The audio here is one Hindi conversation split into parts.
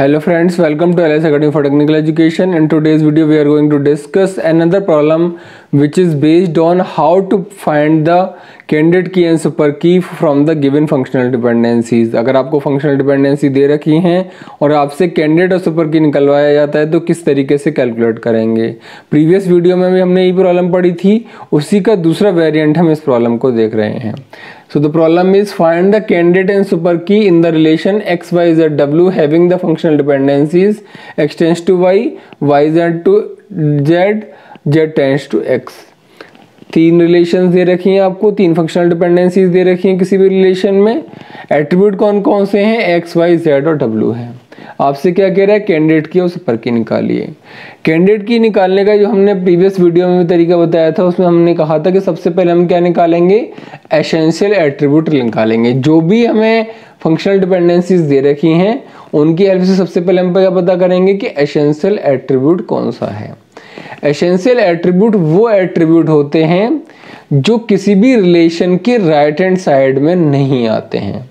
Hello friends, welcome to LS Academy for Technical Education. In today's video we are going to discuss another problem which is based on how to find the candidate key and super key from the given functional dependencies. अगर आपको functional dependency दे रखी हैं और आपसे candidate और super key निकलवाया जाता है तो किस तरीके से कैलकुलेट करेंगे। प्रीवियस वीडियो में भी हमने ये प्रॉब्लम पढ़ी थी, उसी का दूसरा वेरिएंट हम इस प्रॉब्लम को देख रहे हैं। So the problem is find the candidate and super key in the relation x, y, z, w having the functional dependencies x tends to y, y tends to z, z tends to x। तीन रिलेशंस दे रखी हैं आपको, तीन फंक्शनल डिपेंडेंसीज दे रखी हैं किसी भी रिलेशन में। एट्रीब्यूट कौन कौन से हैं? x, y, z और w है। आपसे क्या कह रहा है? कैंडिडेट की और सुपर की निकालिए। कैंडिडेट की निकालने का जो हमने प्रीवियस वीडियो में भी तरीका बताया था, उसमें हमने कहा था कि सबसे पहले हम क्या निकालेंगे? एसेंशियल एट्रीब्यूट निकालेंगे। जो भी हमें फंक्शनल डिपेंडेंसीज दे रखी हैं उनकी हेल्प से सबसे पहले हम क्या पता करेंगे कि एसेंशियल एट्रीब्यूट कौन सा है। एसेंशियल एट्रीब्यूट वो एट्रीब्यूट होते हैं जो किसी भी रिलेशन के राइट हैंड साइड में नहीं आते हैं।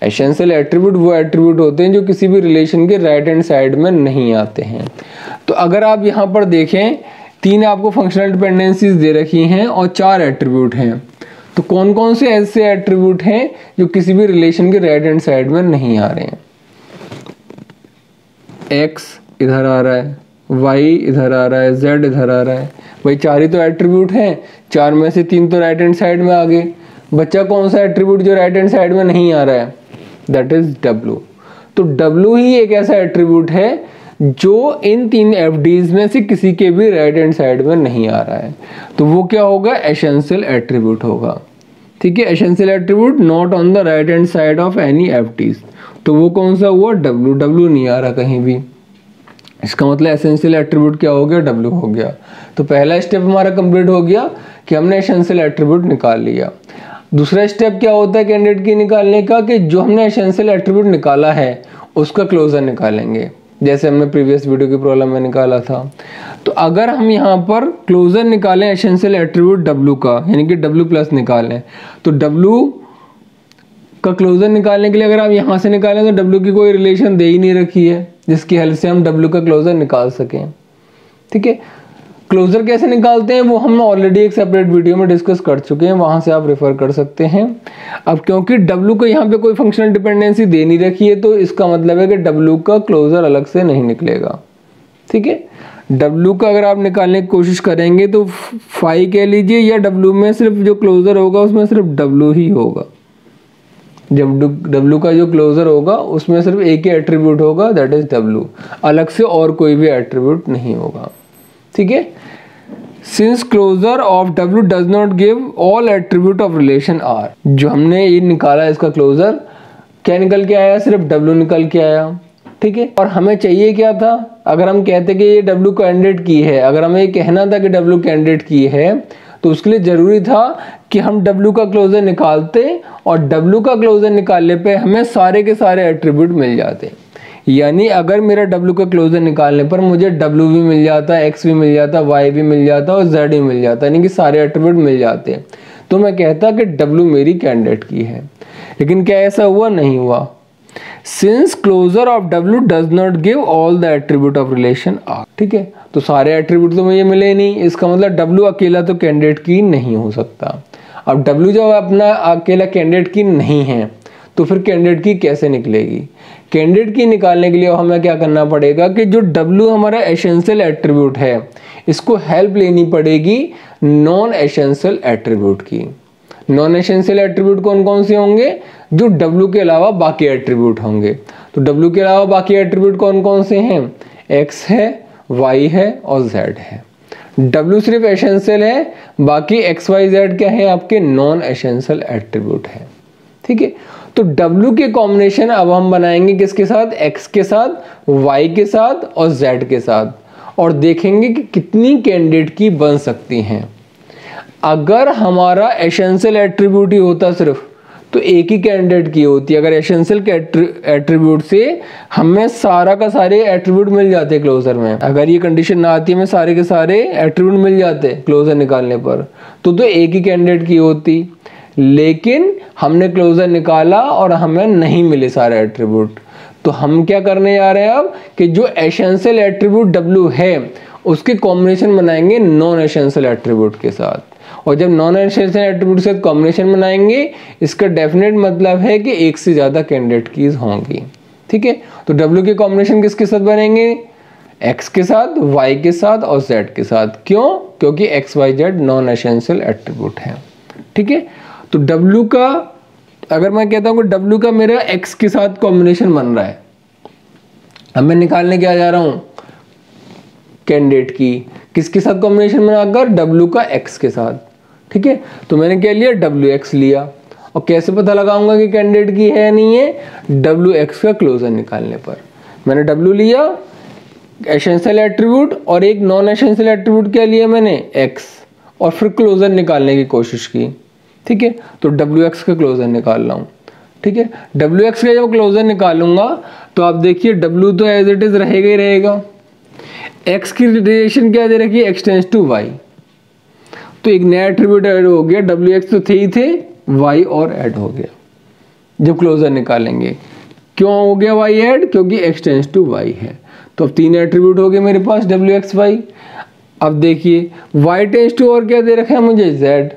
एसेंशियल एट्रीब्यूट वो एट्रीब्यूट होते हैं जो किसी भी रिलेशन के राइट हैंड साइड में नहीं आते हैं। तो अगर आप यहाँ पर देखें, तीन आपको फंक्शनल डिपेंडेंसीज दे रखी हैं और चार एट्रीब्यूट हैं, तो कौन कौन से ऐसे एट्रीब्यूट हैं जो किसी भी रिलेशन के राइट हैंड साइड में नहीं आ रहे हैं? x इधर आ रहा है, y इधर आ रहा है, z इधर आ रहा है। भाई चार ही तो एट्रीब्यूट हैं, चार में से तीन तो राइट हैंड साइड में आ गए। बच्चा कौन सा एट्रीब्यूट जो राइट हैंड साइड में नहीं आ रहा है? That is w। तो w ही एक ऐसा एट्रीब्यूट है जो इन तीन एफडीज में से किसी के भी राइट हैंड साइड में नहीं आ रहा है, तो वो क्या होगा? एसेंशियल एट्रीब्यूट होगा। ठीक है, essential attribute not on the right hand side of any FDs, तो वो कौन सा हुआ? w नहीं आ रहा कहीं भी। इसका मतलब एसेंशियल एट्रीब्यूट क्या हो गया? w हो गया। तो पहला स्टेप हमारा कंप्लीट हो गया कि हमने एसेंशियल एट्रीब्यूट निकाल लिया। दूसरा स्टेप क्या होता है कैंडिडेट की निकालने का? कि जो हमने एसेंशियल एट्रीब्यूट निकाला है उसका क्लोजर निकालेंगे, जैसे हमने प्रीवियस वीडियो की प्रॉब्लम में निकाला था। तो अगर हम यहाँ पर क्लोजर निकालें एसेंशियल एट्रीब्यूट w का, यानी कि w प्लस निकालें, तो w का क्लोजर निकालने के लिए अगर आप यहाँ से निकालें तो w की कोई रिलेशन दे ही नहीं रखी है जिसकी हेल्प से हम w का क्लोजर निकाल सकें। ठीक है, क्लोजर कैसे निकालते हैं वो हम ऑलरेडी एक सेपरेट वीडियो में डिस्कस कर चुके हैं, वहां से आप रेफर कर सकते हैं। अब क्योंकि w को यहाँ पे कोई फंक्शनल डिपेंडेंसी दे नहीं रखी है, तो इसका मतलब है कि w का क्लोजर अलग से नहीं निकलेगा। ठीक है, w का अगर आप निकालने की कोशिश करेंगे तो फाई कह लीजिए, या w में सिर्फ जो क्लोजर होगा उसमें सिर्फ w ही होगा। जब w का जो क्लोजर होगा उसमें सिर्फ एक ही एट्रीब्यूट होगा, दैट इज w, अलग से और कोई भी एट्रीब्यूट नहीं होगा। ठीक है, since closure of w does not give all attribute of relation r, जो हमने ये निकाला इसका क्लोजर क्या निकल के आया? सिर्फ w निकल के आया। ठीक है, और हमें चाहिए क्या था? अगर हम कहते कि ये w कैंडिडेट की है, अगर हमें ये कहना था कि w कैंडिडेट की है, तो उसके लिए जरूरी था कि हम w का क्लोजर निकालते, और w का क्लोजर निकालने पे हमें सारे के सारे एट्रीब्यूट मिल जाते। यानी अगर मेरा w का क्लोजर निकालने पर मुझे w भी मिल जाता, x भी मिल जाता, y भी मिल जाता और z भी मिल जाता, यानी कि सारे एट्रीब्यूट मिल जाते, तो मैं कहता कि w मेरी कैंडिडेट की है। लेकिन क्या ऐसा हुआ? नहीं हुआ। Since closure of w does not give all the attribute of relation r। ठीक है, तो सारे एट्रीब्यूट तो मुझे मिले नहीं, इसका मतलब w अकेला तो कैंडिडेट की नहीं हो सकता। अब w जब अपना अकेला कैंडिडेट की नहीं है तो फिर कैंडिडेट की कैसे निकलेगी? कैंडिडेट की निकालने के लिए हमें क्या करना पड़ेगा कि जो w हमारा एसेंशियल एट्रीब्यूट है, इसको हेल्प लेनी पड़ेगी नॉन एसेंशियल एट्रीब्यूट की। नॉन एसेंशियल एट्रीब्यूट कौन कौन से होंगे? जो w के अलावा बाकी एट्रीब्यूट होंगे। तो w के अलावा बाकी एट्रीब्यूट कौन कौन से हैं? x है, y है और z है। w सिर्फ एसेंशियल है, बाकी x, y, z क्या है? आपके नॉन एसेंशियल एट्रीब्यूट है। ठीक है, तो w के कॉम्बिनेशन अब हम बनाएंगे किसके साथ? x के साथ, y के साथ और z के साथ, और देखेंगे कि कितनी कैंडिडेट की बन सकती हैं। अगर हमारा एसेंशियल एट्रीब्यूट ही होता सिर्फ, तो एक ही कैंडिडेट की होती। अगर एसेंशियल एट्रीब्यूट से हमें सारा का सारे एट्रीब्यूट मिल जाते क्लोजर में, अगर ये कंडीशन ना आती, हमें सारे के सारे एट्रीब्यूट मिल जाते क्लोजर निकालने पर, तो एक ही कैंडिडेट की होती। लेकिन हमने क्लोजर निकाला और हमें नहीं मिले सारे एट्रीब्यूट, तो हम क्या करने जा रहे हैं अब कि जो एसेंशियल एट्रीब्यूट W है उसके कॉम्बिनेशन बनाएंगे नॉन एसेंशियल एट्रीब्यूट के साथ। और जब नॉन एसेंशियल एट्रीब्यूट के साथ कॉम्बिनेशन बनाएंगे इसका डेफिनेट मतलब है कि एक से ज़्यादा कैंडिडेट कीज होंगी। ठीक है, तो W के कॉम्बिनेशन किसके साथ बनेंगे? X के साथ, Y के साथ और Z के साथ। क्यों? क्योंकि X Y Z non essential attribute है। ठीक है, तो W का अगर मैं कहता हूँ कि W का मेरा X के साथ कॉम्बिनेशन बन रहा है, अब मैं निकालने क्या जा रहा हूँ कैंडिडेट की, किसके साथ कॉम्बिनेशन बनाकर? W का X के साथ। ठीक है, तो मैंने क्या लिया? WX लिया। और कैसे पता लगाऊंगा कि कैंडिडेट की है या नहीं है? WX का क्लोजर निकालने पर। मैंने W लिया एसेंशियल एट्रीब्यूट और एक नॉन एसेंशियल एट्रीब्यूट क्या लिया मैंने? X, और फिर क्लोजर निकालने की कोशिश की। ठीक है, तो WX का क्लोजर निकाल रहा हूँ। ठीक है, WX का जब क्लोजर निकालूंगा तो आप देखिए W तो एज इट इज रहेगा ही रहेगा। X की रिलेशन क्या दे रखी है? X tends to Y। तो एक नया एट्रीब्यूट ऐड हो गया, WX तो थे ही थे, Y और ऐड हो गया जब क्लोजर निकालेंगे। क्यों हो गया Y ऐड? क्योंकि X टेंस टू Y है। तो अब 3 एट्रीब्यूट हो गए मेरे पास WX Y। अब देखिए Y टेंस टू और क्या दे रखा है मुझे? Z।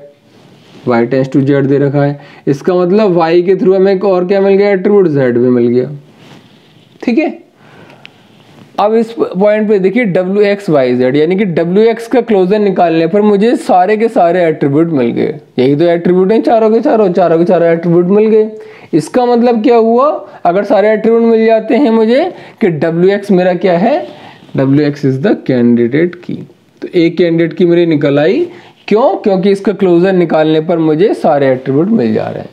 Y tends to Z दे रखा है, इसका मतलब Y के थ्रू हमें और क्या मिल गया? एट्रीब्यूट Z भी मिल गया। ठीक है, अब इस पॉइंट पे देखिए WXYZ यानी कि WX का क्लोजर निकालने पर मुझे सारे के सारे एट्रीब्यूट मिल गए। यही तो एट्रीब्यूट हैं चारों के चारों एट्रीब्यूट मिल गए। इसका मतलब क्या हुआ? अगर सारे एट्रीब्यूट मिल जाते हैं मुझे कि WX मेरा क्या है? WX इज द कैंडिडेट की। तो एक कैंडिडेट की मेरी निकल आई। क्यों? क्योंकि इसका क्लोजर निकालने पर मुझे सारे एट्रीब्यूट मिल जा रहे हैं।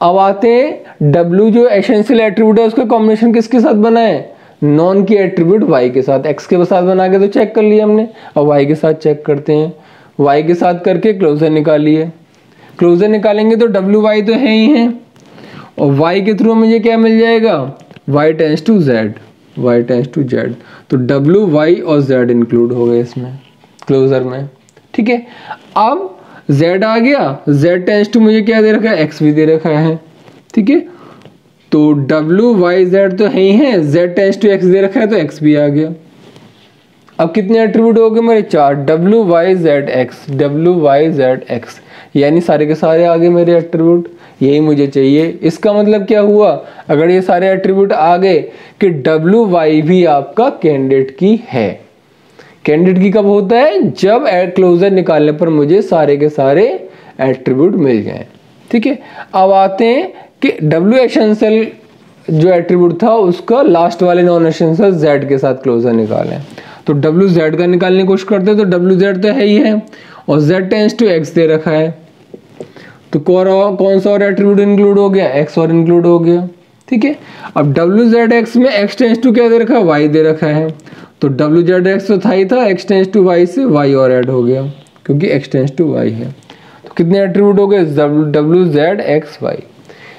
अब आते हैं W जो एसेंशियल एट्रीब्यूट है उसका कॉम्बिनेशन किसके साथ बना है? नॉन की एट्रीब्यूट Y के साथ। X के साथ बना के तो चेक कर लिया हमने, अब Y के साथ चेक करते हैं। Y के साथ करके क्लोजर निकालिए। क्लोजर निकालेंगे तो WY तो है ही है, और Y के थ्रू मुझे क्या मिल जाएगा? Y tends to Z, Y tends to Z। तो W, Y और Z इंक्लूड हो गए इसमें क्लोजर में। ठीक है, अब Z आ गया, Z टेंस टू मुझे क्या दे रखा है? X भी दे रखा है। ठीक है, तो WYZ तो है ही है, Z टेंस टू X दे रखा है तो X भी आ गया। अब कितने एट्रीब्यूट हो गए मेरे? 4। WYZX यानी सारे के सारे आ गए मेरे एट्रीब्यूट। यही मुझे चाहिए। इसका मतलब क्या हुआ? अगर ये सारे एट्रीब्यूट आ गए कि WY भी आपका कैंडिडेट की है। कैंडिडेट की कब होता है? जब क्लोजर निकालने पर मुझे सारे के सारे एट्रीब्यूट मिल जाए। ठीक है, अब आते हैं कि W एसेंशियल जो एट्रीब्यूट था उसका लास्ट वाले नॉन एसेंशियल Z के साथ क्लोजर निकालें। तो WZ का निकालने की कोशिश करते हैं, तो WZ तो है ही है और Z टेंस टू X दे रखा है, तो कौन सा और एट्रीब्यूट इंक्लूड हो गया? X और इंक्लूड हो गया। ठीक है, अब WZX में X टेंस टू क्या दे रखा है? Y दे रखा है, तो WZX तो था ही था, X टेंस टू Y से Y और ऐड हो गया क्योंकि X टेंस टू Y है। तो कितने एट्रीब्यूट हो गए? WZXY।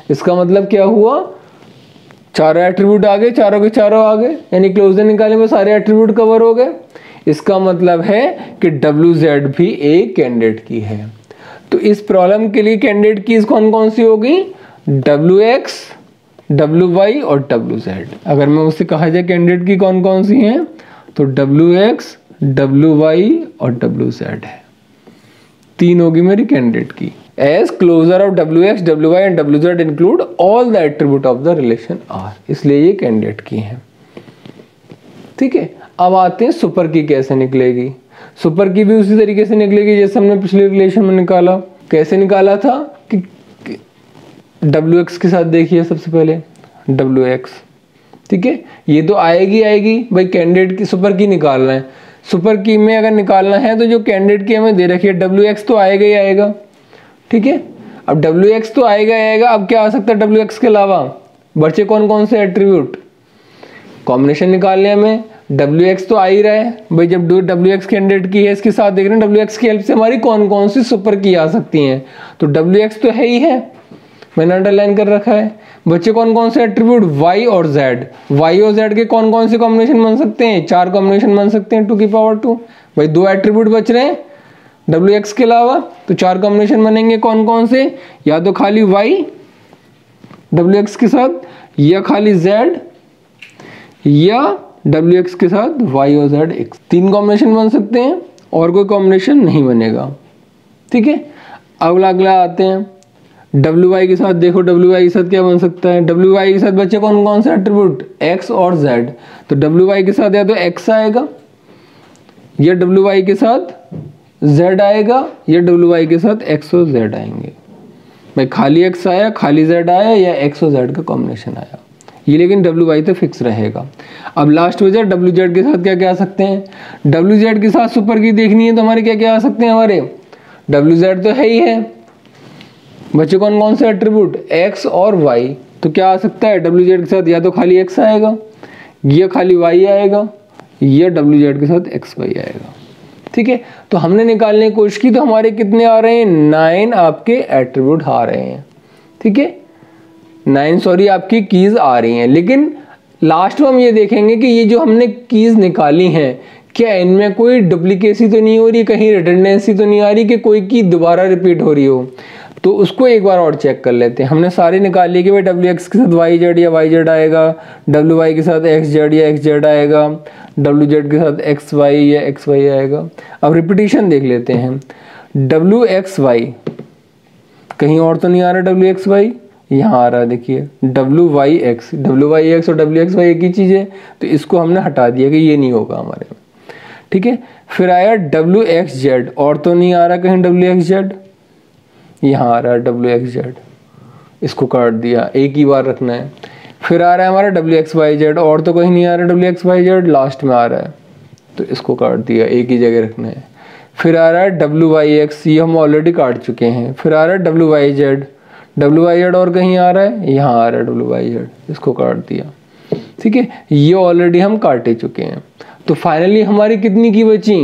इसका मतलब क्या हुआ? चारों एट्रीब्यूट आ गए, चारों के चारों आ गए, यानी क्लोजर निकालने में सारे एट्रीब्यूट कवर हो गए। इसका मतलब है कि WZ भी एक कैंडिडेट की है। तो इस प्रॉब्लम के लिए कैंडिडेट कीज कौन कौन सी होगी? WX, WY और WZ। अगर मैं उससे कहा जाए कैंडिडेट की कौन कौन सी हैं, तो WX, WY और WZ है। 3 होगी मेरी कैंडिडेट की। As closure of WX, WY and WZ include all the attribute of the relation R, इसलिए ये कैंडिडेट की है। ठीक है, अब आते हैं सुपर की कैसे निकलेगी। सुपर की भी उसी तरीके से निकलेगी जैसे हमने पिछले रिलेशन में निकाला। कैसे निकाला था कि WX के साथ देखिए सबसे पहले WX। ठीक है, ये तो आएगी भाई, कैंडिडेट की सुपर की निकालना है। सुपर की में अगर निकालना है तो जो कैंडिडेट की हमें दे रखी है WX तो आएगा ही आएगा। ठीक है, अब WX तो आएगा। अब क्या आ सकता है WX के अलावा? बचे कौन कौन से एट्रीब्यूट? कॉम्बिनेशन निकालने हमें WX तो आ ही रहा है भाई, जब WX कैंडिडेट की है इसके साथ देख रहे हैं WX की हेल्प से हमारी कौन कौन सी सुपर की आ सकती हैं, तो WX तो है ही है, मैंने अंडरलाइन कर रखा है। बच्चे कौन कौन से एट्रीब्यूट? Y और Z। Y और Z के कौन कौन से कॉम्बिनेशन बन सकते हैं? 4 कॉम्बिनेशन बन सकते हैं 2 की पावर 2। भाई 2 एट्रीब्यूट बच रहे हैं WX के अलावा, तो 4 कॉम्बिनेशन बनेंगे। कौन कौन से? या तो खाली Y WX के साथ, या खाली z या wx के साथ y और z x, 3 कॉम्बिनेशन बन सकते हैं और कोई कॉम्बिनेशन नहीं बनेगा। ठीक है, अगला आते हैं wy के साथ। देखो wy के साथ क्या बन सकता है, wy के साथ बच्चे कौन कौन से एट्रीब्यूट, x और z। तो wy के साथ या तो x आएगा या wy के साथ z आएगा या wy के साथ x और z आएंगे। भाई खाली x आया, खाली z आया या x और z का कॉम्बिनेशन आया, ये लेकिन wy तो फिक्स रहेगा। अब लास्ट में wz के साथ क्या क्या आ सकते हैं, wz के साथ सुपर की देखनी है तो हमारे क्या क्या आ सकते हैं, हमारे wz तो है ही है बच्चे, कौन कौन से एट्रीब्यूट, x और y। तो क्या आ सकता है wz के साथ, या तो खाली x आएगा या खाली y आएगा या wz के साथ xy आएगा। ठीक है, तो हमने निकालने की कोशिश की तो हमारे कितने आ रहे हैं, 9 आपके एट्रीब्यूट आ रहे हैं। ठीक है, 9 आपकी कीज आ रही हैं। लेकिन लास्ट में हम ये देखेंगे कि ये जो हमने कीज निकाली हैं, क्या इनमें कोई डुप्लीकेसी तो नहीं हो रही, कहीं रिडंडेंसी तो नहीं आ रही कि कोई की दोबारा रिपीट हो रही हो। तो उसको एक बार और चेक कर लेते हैं। हमने सारे निकाल लिए कि भाई wx के साथ yz या yz आएगा, wy के साथ xz या xz आएगा, wz के साथ xy या xy आएगा। अब रिपीटिशन देख लेते हैं, wxy कहीं और तो नहीं आ रहा, wxy यहाँ आ रहा है, देखिए wyx और wxy एक ही चीज़ है, तो इसको हमने हटा दिया कि ये नहीं होगा हमारे में। ठीक है, फिर आया wxz, और तो नहीं आ रहा कहीं wxz, यहाँ आ रहा है wxz, इसको काट दिया, एक ही बार रखना है। फिर आ रहा है हमारा wxyz, और तो कहीं नहीं आ रहा wxyz, लास्ट में आ रहा है तो इसको काट दिया, एक ही जगह रखना है। फिर आ रहा है wyx, ये हम ऑलरेडी काट चुके हैं। फिर आ रहा है wyz और कहीं आ रहा है, यहाँ आ रहा है wyz, इसको काट दिया। ठीक है, ये ऑलरेडी हम काटे चुके हैं। तो फाइनली हमारी कितनी की बची,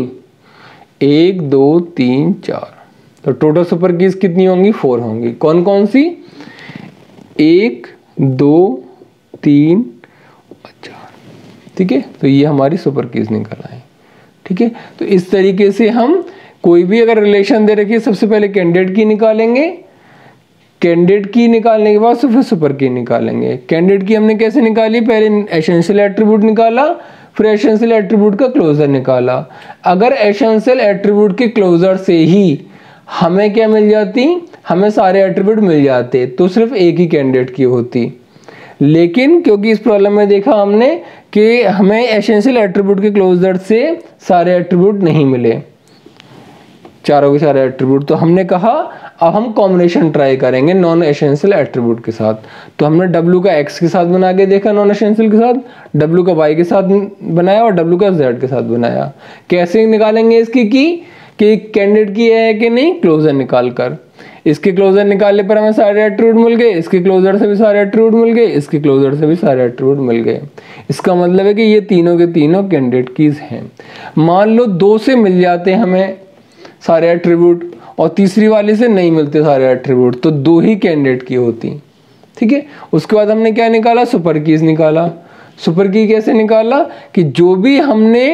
1 2 3 4, तो टोटल सुपर कीज कितनी होंगी, 4 होंगी। कौन कौन सी, 1 2 3 और 4। ठीक है, तो ये हमारी सुपर कीज निकल आए। ठीक है, तो इस तरीके से हम कोई भी अगर रिलेशन दे रखिए, सबसे पहले कैंडिडेट की निकालेंगे, कैंडिडेट की निकालने के बाद फिर सुपर की निकालेंगे। कैंडिडेट की हमने कैसे निकाली, पहले एसेंशियल एट्रीब्यूट निकाला, फिर एसेंशियल एट्रीब्यूट का क्लोजर निकाला। अगर एसेंशियल एट्रीब्यूट के क्लोजर से ही हमें क्या मिल जाती, हमें सारे एट्रीब्यूट मिल जाते, तो सिर्फ एक ही कैंडिडेट की होती। लेकिन क्योंकि इस प्रॉब्लम में देखा हमने कि हमें एसेंशियल एट्रीब्यूट के क्लोजर से सारे एट्रीब्यूट नहीं मिले, चारों के सारे एट्रीब्यूट, तो हमने कहा अब हम कॉम्बिनेशन ट्राई करेंगे नॉन एसेंशियल एट्रीब्यूट के साथ। तो हमने w का x के साथ बना के देखा नॉन एसेंशियल के साथ, w का y के साथ बनाया और w का z के साथ बनाया। कैसे निकालेंगे इसकी की कि कैंडिडेट की है कि नहीं, क्लोजर निकाल कर। इसके क्लोजर निकालने पर हमें सारे एट्रीब्यूट मिल गए, इसके क्लोजर से भी सारे एट्रीब्यूट मिल गए, इसके क्लोजर से भी सारे एट्रीब्यूट मिल गए। इसका मतलब है कि ये तीनों के तीनों कैंडिडेट कीज हैं। मान लो 2 से मिल जाते हमें सारे एट्रीब्यूट और तीसरी वाले से नहीं मिलते सारे एट्रीब्यूट, तो 2 ही कैंडिडेट की होती। ठीक है, उसके बाद हमने क्या निकाला, सुपर कीज निकाला। सुपर की कैसे निकाला कि जो भी हमने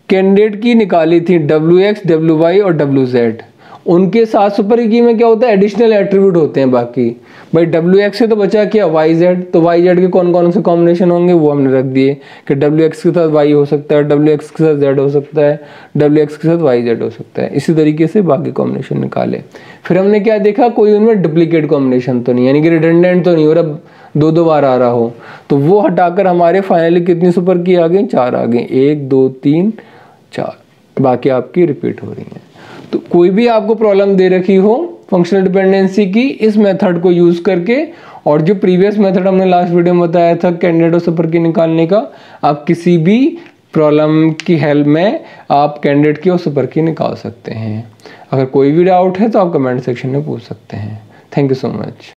कैंडिडेट की निकाली थी wx, wy और wz, उनके साथ सुपर की में क्या होता है, एडिशनल एट्रीब्यूट होते हैं बाकी। भाई wx से तो बचा क्या, yz, तो yz के कौन कौन से कॉम्बिनेशन होंगे वो हमने रख दिए कि wx के साथ y हो सकता है, wx के साथ z हो सकता है, wx के साथ yz हो सकता है। इसी तरीके से बाकी कॉम्बिनेशन निकाले। फिर हमने क्या देखा, कोई उनमें डुप्लीकेट कॉम्बिनेशन तो नहीं, यानी कि रिडंडेंट तो नहीं हो रहा, 2 बार आ रहा हो, तो वो हटाकर हमारे फाइनली कितनी सुपर की आ गई, 4 आ गई, 1 2 3 4, बाकी आपकी रिपीट हो रही हैं। तो कोई भी आपको प्रॉब्लम दे रखी हो फंक्शनल डिपेंडेंसी की, इस मेथड को यूज करके, और जो प्रीवियस मेथड हमने लास्ट वीडियो में बताया था कैंडिडेट और सुपर की निकालने का, आप किसी भी प्रॉब्लम की हेल्प में आप कैंडिडेट की और सुपर की निकाल सकते हैं। अगर कोई भी डाउट है तो आप कमेंट सेक्शन में पूछ सकते हैं। Thank you so much.